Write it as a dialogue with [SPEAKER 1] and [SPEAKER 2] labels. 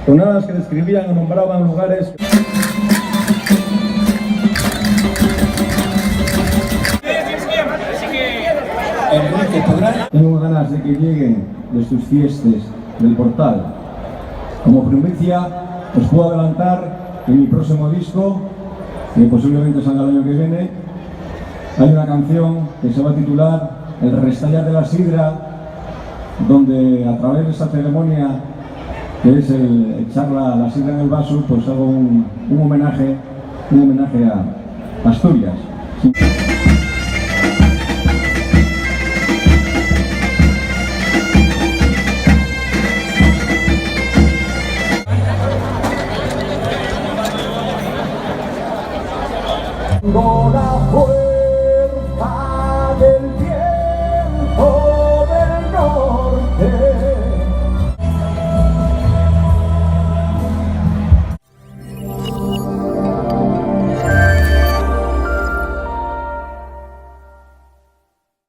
[SPEAKER 1] tonadas que describían o nombraban lugares.
[SPEAKER 2] Enrique Podrán.
[SPEAKER 1] Tengo ganas de que lleguen de sus fiestas del portal. Como primicia, os puedo adelantar que en mi próximo disco, que posiblemente salga el año que viene, hay una canción que se va a titular El restallar de la sidra, donde a través de esa ceremonia, que es el echar la sidra en el vaso, pues hago un homenaje a Asturias.